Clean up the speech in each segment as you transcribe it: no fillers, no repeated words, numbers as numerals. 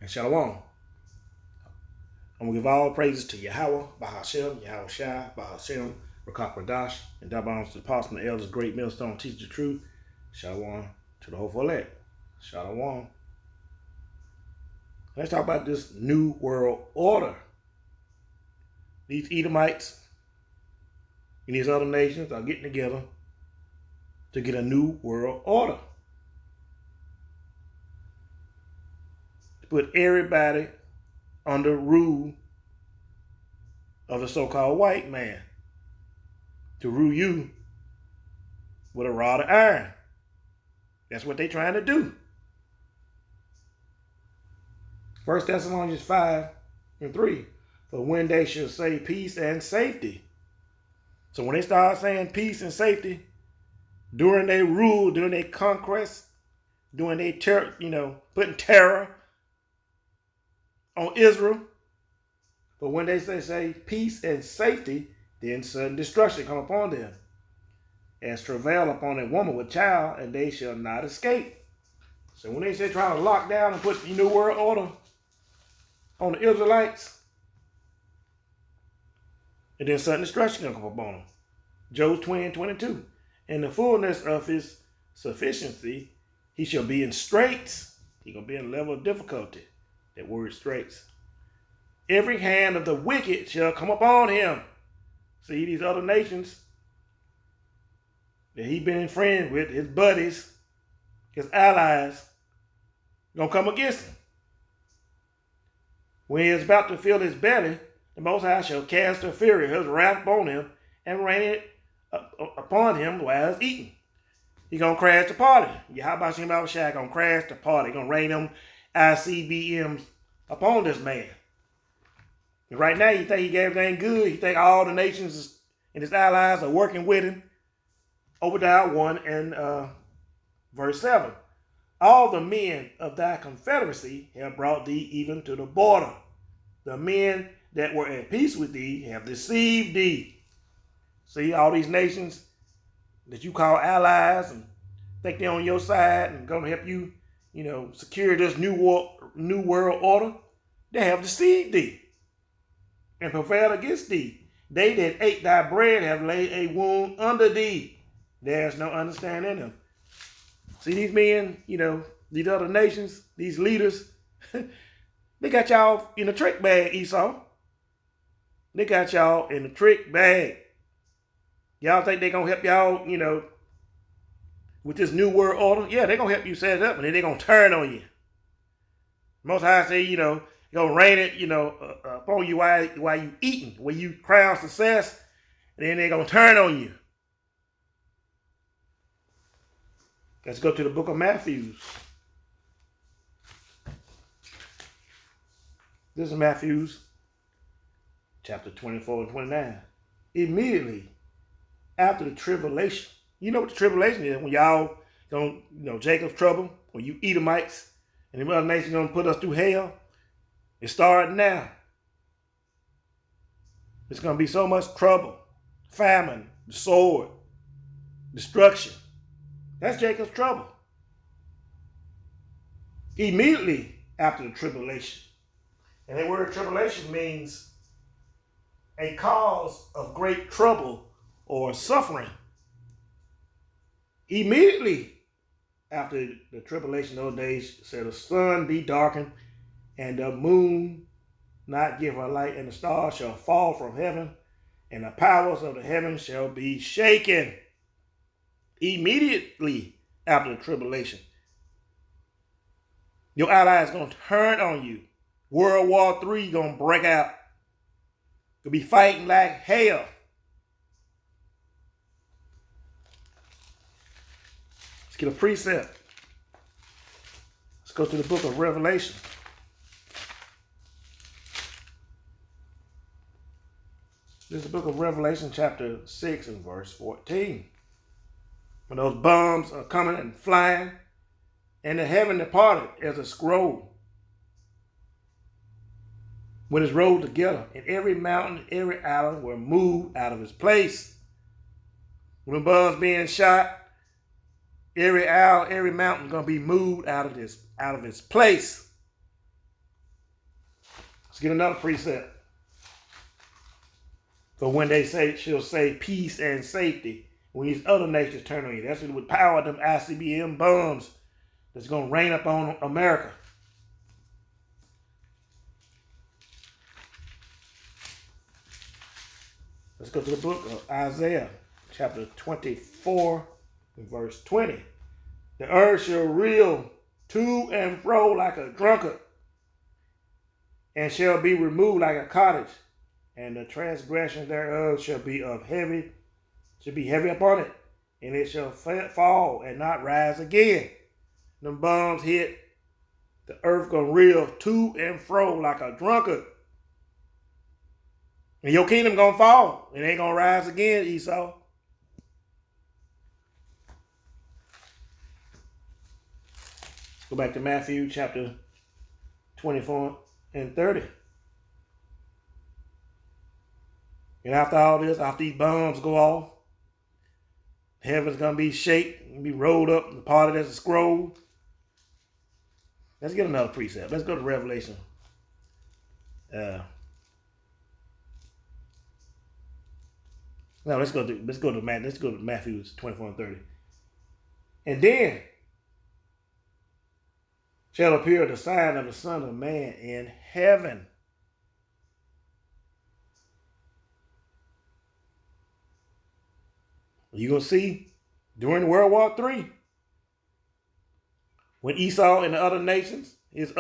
and Shalom. I'm going to give all praises to Yahweh, Bahashem, Yahweh Shai, Bahashem, Rakak Radash, and Dabons to the apostles and the elders, great millstone, teach the truth. Shalom to the hopeful elect. Shalom. Let's talk about this new world order. These Edomites and these other nations are getting together to get a new world order. To put everybody under rule of the so-called white man. To rule you with a rod of iron. That's what they're trying to do. 1 Thessalonians 5:3. For when they shall say peace and safety. So when they start saying peace and safety, during their rule, during their conquest, during their terror, putting terror on Israel. But when they say peace and safety, then sudden destruction come upon them. As travail upon a woman with child, and they shall not escape. So when they say trying to lock down and put the new world order on the Israelites, and then sudden destruction come upon them. Job 20:22. In the fullness of his sufficiency, he shall be in straits. He's going to be in a level of difficulty. That word straits. Every hand of the wicked shall come upon him. See, these other nations that he's been in friends with, his buddies, his allies, going to come against him. When he is about to fill his belly, the Most High shall cast a fury, his wrath upon him, and rain it upon him while he's eating. He's going to crash the party. Yahweh Shem Shai going to crash the party. He's going to rain them ICBMs upon this man. And right now, you think he gave everything good. You think all the nations and his allies are working with him. Obadiah 1 and verse 7. All the men of thy confederacy have brought thee even to the border. The men that were at peace with thee have deceived thee. See, all these nations that you call allies and think they're on your side and going to help you, secure this new world order, they have deceived thee and prevailed against thee. They that ate thy bread have laid a wound under thee. There's no understanding in them. See, these men, these other nations, these leaders, they got y'all in a trick bag, Esau. They got y'all in a trick bag. Y'all think they're going to help y'all, with this new world order? Yeah, they're going to help you set it up, and then they're going to turn on you. Most High say, going to rain it, upon you while you eating, when you crown success, and then they're going to turn on you. Let's go to the book of Matthew. This is Matthew chapter 24 and 29. Immediately after the tribulation. You know what the tribulation is? When y'all don't, Jacob's trouble, when you Edomites and the other nations going to put us through hell. It started now. It's going to be so much trouble, famine, the sword, destruction. That's Jacob's trouble. Immediately after the tribulation. And that word tribulation means a cause of great trouble or suffering. Immediately after the tribulation of those days, shall the sun be darkened, and the moon not give her light, and the stars shall fall from heaven, and the powers of the heavens shall be shaken. Immediately after the tribulation. Your ally is going to turn on you. World War III going to break out. You'll be fighting like hell. Let's get a precept. Let's go to the book of Revelation. This is the book of Revelation chapter 6 and verse 14. When those bombs are coming and flying, and the heaven departed as a scroll. When it's rolled together, and every mountain, every island were moved out of its place. When the bombs being shot, every isle, every mountain is going to be moved out of its place. Let's get another precept. For when they say, she'll say peace and safety, when these other nations turn on you. That's what would power them ICBM bombs that's going to rain up on America. Let's go to the book of Isaiah, chapter 24, verse 20. The earth shall reel to and fro like a drunkard, and shall be removed like a cottage, and the transgression thereof shall be heavy upon it, and it shall fall and not rise again. Them bombs hit, the earth gonna reel to and fro like a drunkard. And your kingdom gonna fall. It ain't gonna rise again, Esau. Go back to Matthew chapter 24 and 30. And after all this, after these bombs go off, heaven's gonna be shaken, be rolled up and parted as a scroll. Let's get another precept. Let's go to Revelation. No, let's go to Matthew 24 and 30. And then shall appear the sign of the Son of Man in heaven. You're going to see during World War III, when Esau and the other nations, the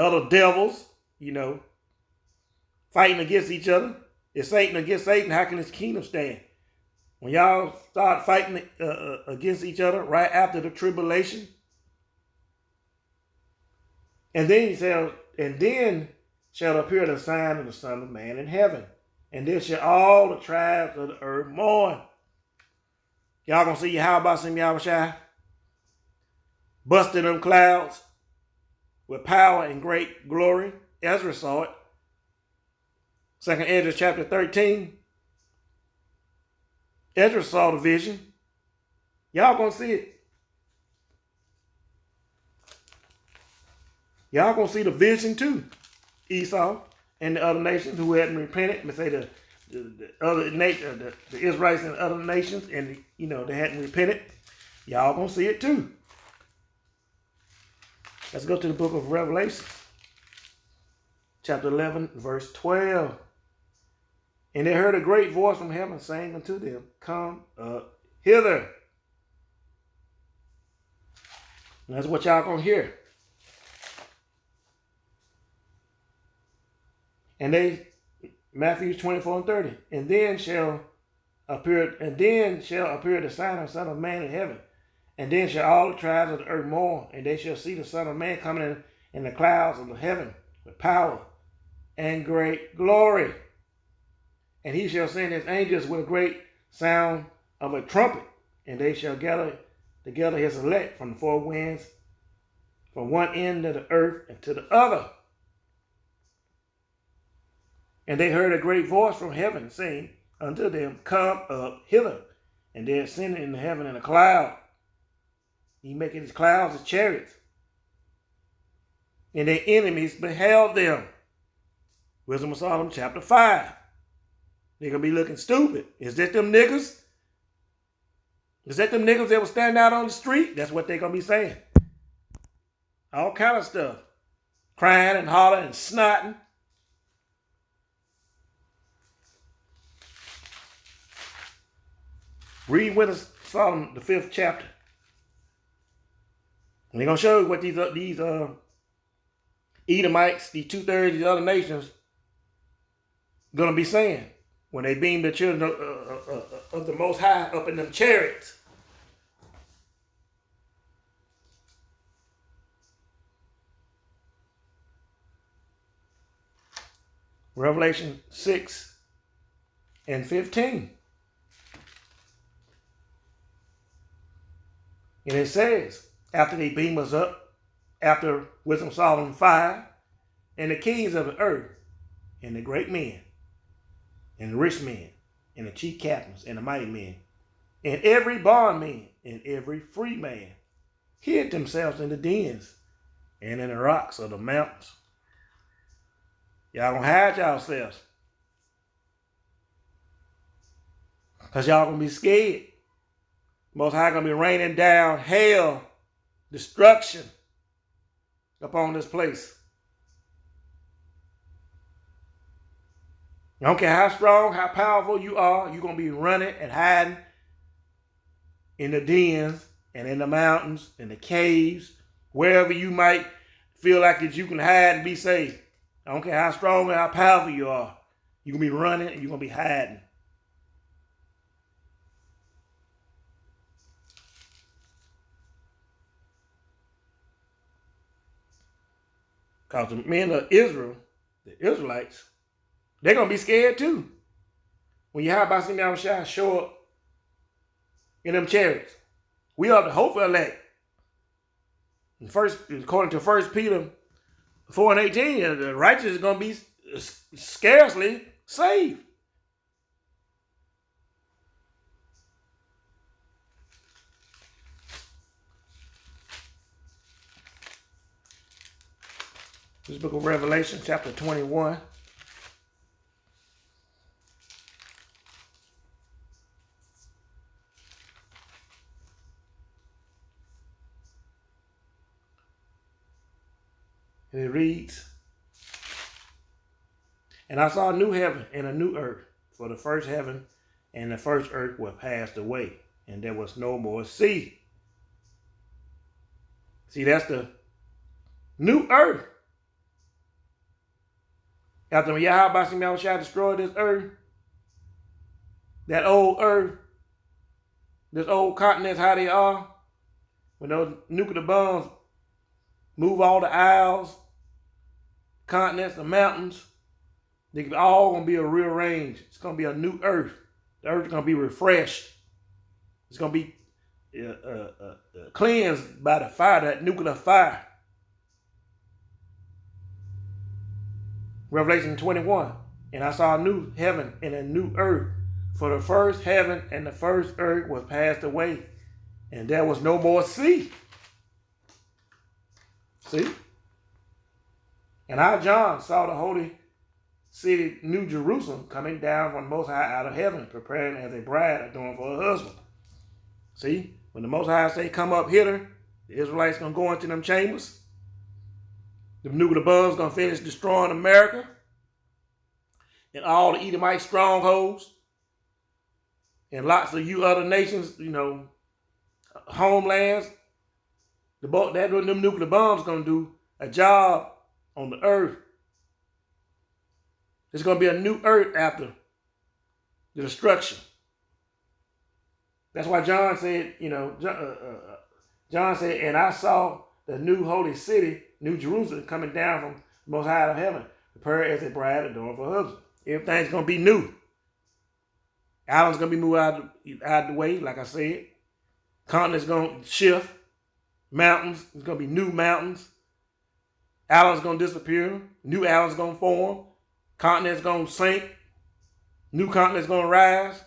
other devils, fighting against each other. If Satan against Satan, how can his kingdom stand? When y'all start fighting against each other right after the tribulation, and then shall appear the sign of the Son of Man in heaven, and then shall all the tribes of the earth mourn. Y'all gonna see Yahweh Shai busting them clouds with power and great glory. Ezra saw it. 2nd Ezra chapter 13. Ezra saw the vision. Y'all gonna see it. Y'all gonna see the vision too. Esau and the other nations who hadn't repented. Let's say the Israelites and other nations, and they hadn't repented. Y'all gonna see it too. Let's go to the book of Revelation, chapter 11, verse 12. And they heard a great voice from heaven saying unto them, come up hither. And that's what y'all gonna hear. And Matthew 24 and 30. And then shall appear the sign of the Son of Man in heaven. And then shall all the tribes of the earth mourn, and they shall see the Son of Man coming in the clouds of the heaven with power and great glory. And he shall send his angels with a great sound of a trumpet, and they shall gather together his elect from the four winds, from one end of the earth and to the other. And they heard a great voice from heaven saying unto them, come up hither. And they ascended into heaven in a cloud. He making his clouds as chariots. And their enemies beheld them. Wisdom of Solomon chapter 5. They're going to be looking stupid. Is that them niggas? Is that them niggas that will stand out on the street? That's what they're going to be saying. All kind of stuff. Crying and hollering and snotting. Read with us Solomon, the 5th chapter. And they're going to show you what these Edomites, these 2/3 of the other nations, going to be saying when they beam the children of the Most High up in them chariots. Revelation 6 and 15. And it says, after they beam us up, after Wisdom of Solomon 5, and the kings of the earth, and the great men, and the rich men, and the chief captains, and the mighty men, and every bondman, and every free man, hid themselves in the dens, and in the rocks of the mountains, Y'all gonna hide yourselves. Because y'all gonna be scared. Most High gonna be raining down hell, destruction upon this place. I don't care how strong, how powerful you are, you're gonna be running and hiding in the dens and in the mountains, in the caves, wherever you might feel like that you can hide and be safe. I don't care how strong or how powerful you are. You're gonna be running and you're gonna be hiding. Because the men of Israel, the Israelites, they're going to be scared too. When Yahweh Shai show up in them chariots. We are the hopeful elect. According to 1 Peter 4:18, the righteous is going to be scarcely saved. This book of Revelation, chapter 21. And it reads, "And I saw a new heaven and a new earth, for the first heaven and the first earth were passed away, and there was no more sea." See, that's the new earth. After Yahweh Shai destroyed this earth, that old earth, this old continents, how they are, when those nuclear bombs move all the isles, continents, the mountains, they're all going to be rearranged. It's going to be a new earth. The earth is going to be refreshed. It's going to be cleansed by the fire, that nuclear fire. Revelation 21, "And I saw a new heaven and a new earth, for the first heaven and the first earth was passed away, and there was no more sea." See? "And I, John, saw the holy city, New Jerusalem, coming down from the Most High out of heaven, preparing as a bride adorned for her husband." See? When the Most High say, "Come up hither," the Israelites going to go into them chambers. The nuclear bombs going to finish destroying America and all the Edomite strongholds and lots of you other nations, homelands. Them nuclear bombs going to do a job on the earth. There's going to be a new earth after the destruction. That's why John said, John said, "And I saw the new holy city, New Jerusalem, coming down from the Most High of heaven, prepared as a bride adorned for her husband." Everything's going to be new. Islands going to be moved out of the way, like I said. Continents going to shift. Mountains, there's going to be new mountains. Islands going to disappear. New islands going to form. Continents going to sink. New continents going to rise.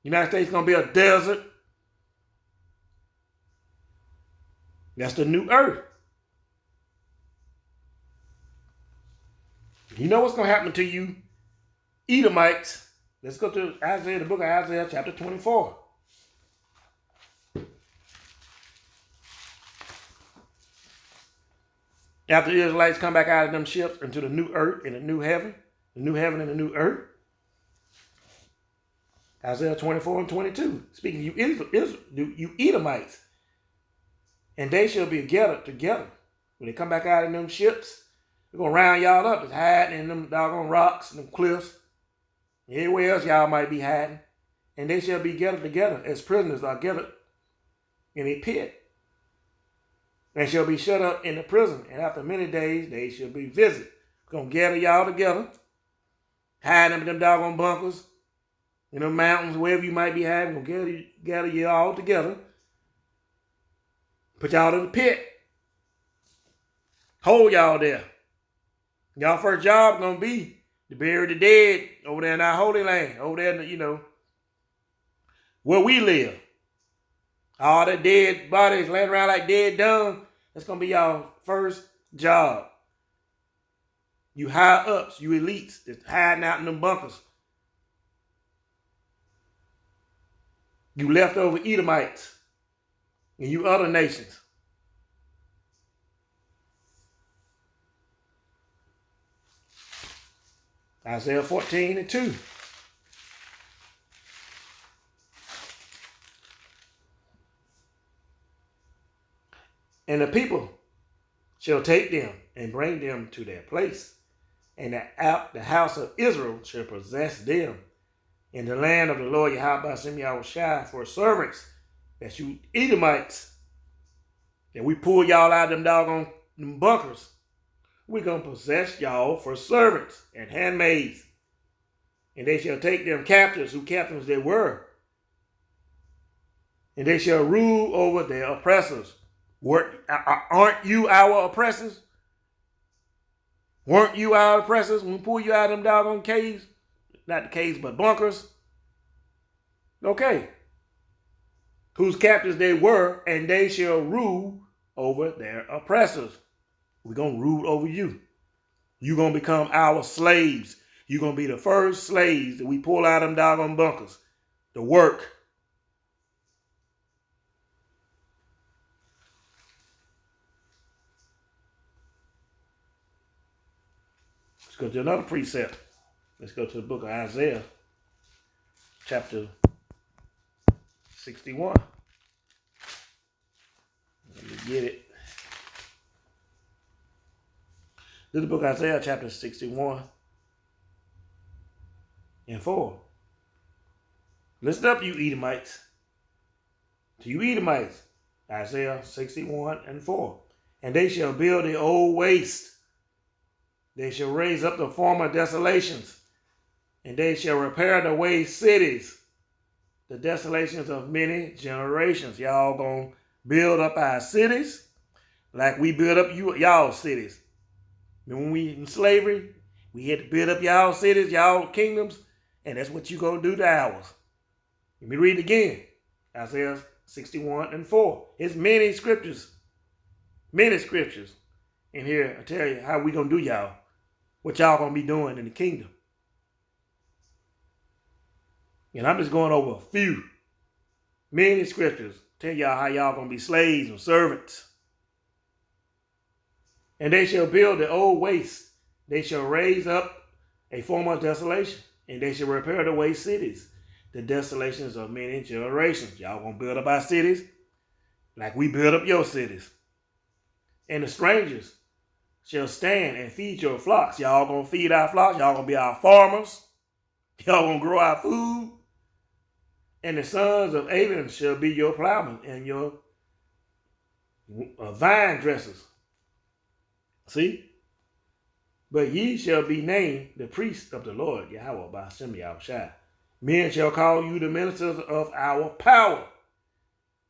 United States going to be a desert. That's the new earth. You know what's going to happen to you, Edomites? Let's go to Isaiah, the book of Isaiah, chapter 24. After the Israelites come back out of them ships into the new earth and the new heaven and the new earth. Isaiah 24:22, speaking to you Edomites, "And they shall be gathered together." When they come back out of them ships, they're going to round y'all up. It's hiding in them doggone rocks and them cliffs. Everywhere else y'all might be hiding. "And they shall be gathered together as prisoners are gathered in a pit. And shall be shut up in the prison. And after many days they shall be visited." We're going to gather y'all together. Hide them in them doggone bunkers. In the mountains, wherever you might be hiding. We're going to gather you all together. Put y'all in the pit. Hold y'all there. Y'all first job going to be to bury the dead over there in our holy land. Over there, where we live. All the dead bodies laying around like dead dung. That's going to be y'all first job. You high ups, you elites that's hiding out in them bunkers. You leftover Edomites and you other nations. Isaiah 14:2. And the people shall take them and bring them to their place, and the house of Israel shall possess them in the land of the Lord Yahweh Ba'ashem Yahushua for servants. That's you Edomites. And we pull y'all out of them doggone them bunkers. We're going to possess y'all for servants and handmaids. And they shall take them captives, who captives they were. And they shall rule over their oppressors. Aren't you our oppressors? Weren't you our oppressors when we pull you out of them doggone caves? Not the caves, but bunkers. Okay. Whose captives they were, and they shall rule over their oppressors. We're going to rule over you. You're going to become our slaves. You're going to be the first slaves that we pull out of them doggone bunkers to work. Let's go to another precept. Let's go to the book of Isaiah, chapter 61. Let me get it. This is the book of Isaiah, chapter 61 and 4. Listen up, you Edomites. To you Edomites, Isaiah 61 and 4. And they shall build the old waste. They shall raise up the former desolations. And they shall repair the waste cities, the desolations of many generations. Y'all gonna build up our cities like we build up y'all cities. When we in slavery, we had to build up y'all cities, y'all kingdoms, and that's what you gonna do to ours. Let me read it again. Isaiah 61 and 4. It's many scriptures in here. I tell you how we gonna do y'all, what y'all gonna be doing in the kingdom. And I'm just going over a few. Many scriptures tell y'all how y'all gonna be slaves or servants. And they shall build the old waste. They shall raise up a former desolation. And they shall repair the waste cities, the desolations of many generations. Y'all gonna build up our cities like we build up your cities. And the strangers shall stand and feed your flocks. Y'all gonna feed our flocks. Y'all gonna be our farmers. Y'all gonna grow our food. And the sons of Aben shall be your plowmen and your vine dressers. See? But ye shall be named the priests of the Lord, Yahweh Ba'ashem Yahushua. Men shall call you the ministers of our power.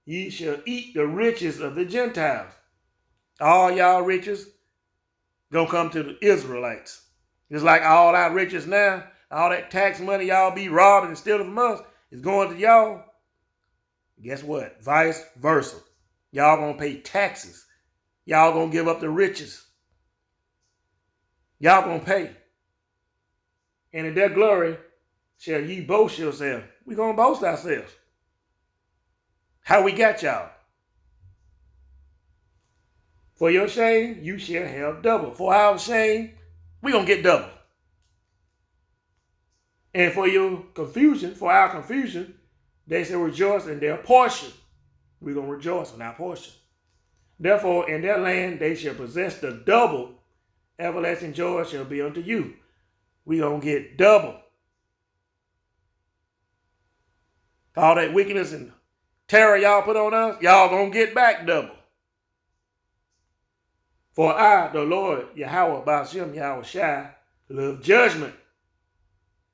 Ye shall eat the riches of the Gentiles. All y'all riches gonna come to the Israelites. Just like all our riches now, all that tax money y'all be robbing and stealing from us is going to y'all. Guess what? Vice versa. Y'all gonna pay taxes. Y'all gonna give up the riches. Y'all gonna pay. And in their glory shall ye boast yourselves. We gonna boast ourselves. How we got y'all. For your shame, you shall have double. For our shame, we gonna get double. And for your confusion, for our confusion, they shall rejoice in their portion. We're going to rejoice in our portion. Therefore, in their land, they shall possess the double. Everlasting joy shall be unto you. We're going to get double. All that wickedness and terror y'all put on us, y'all going to get back double. For I, the Lord, Yahweh Ba'ashem Yahushua, love judgment.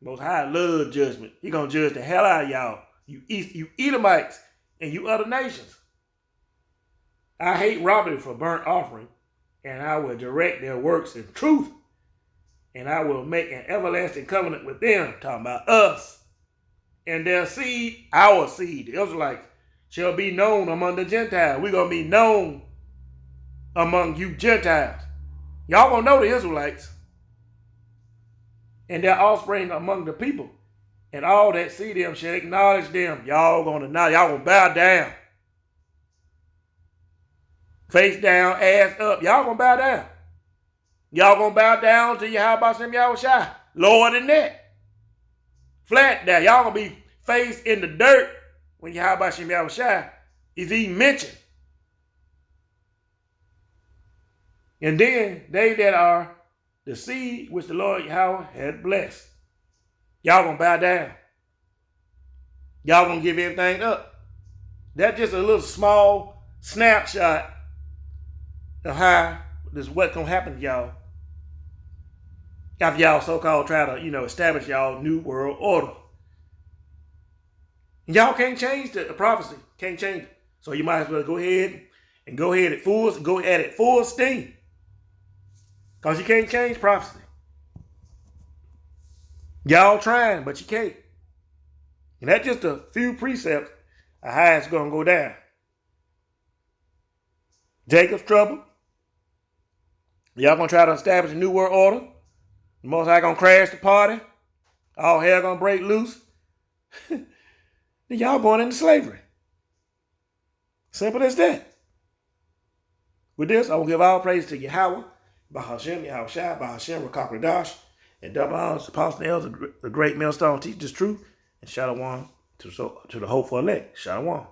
Most High love judgment. He gonna judge the hell out of y'all. You Edomites and you other nations. I hate robbery for burnt offering, and I will direct their works in truth. And I will make an everlasting covenant with them, talking about us. And their seed, our seed, the Israelites, shall be known among the Gentiles. We're gonna be known among you Gentiles. Y'all gonna know the Israelites. and their offspring among the people. And all that see them shall acknowledge them. Y'all gonna bow down. Face down, ass up. Y'all gonna bow down. Y'all gonna bow down to Yahweh Shem Yahushua. Lower than that. Flat down. Y'all gonna be face in the dirt when Yahweh Shem Yahushua is even mentioned. And then they that are the seed which the Lord Yahweh had blessed. Y'all gonna bow down. Y'all gonna give everything up. That's just a little small snapshot of how this what's gonna happen to y'all after y'all so-called try to, establish y'all new world order. And y'all can't change the prophecy. Can't change it. So you might as well go ahead at full steam. Because you can't change prophecy. Y'all trying, but you can't. And that's just a few precepts of how it's going to go down. Jacob's trouble. Y'all going to try to establish a new world order. The Most High going to crash the party. All hell going to break loose. Then y'all going into slavery. Simple as that. With this, I will give all praise to Yahweh, Bahashem, Yahushua, Bahashem, Rakak Radash, and double honors to Apostle Elder, the great millstone teach this truth, and Shalom to the hopeful elect. Shalom.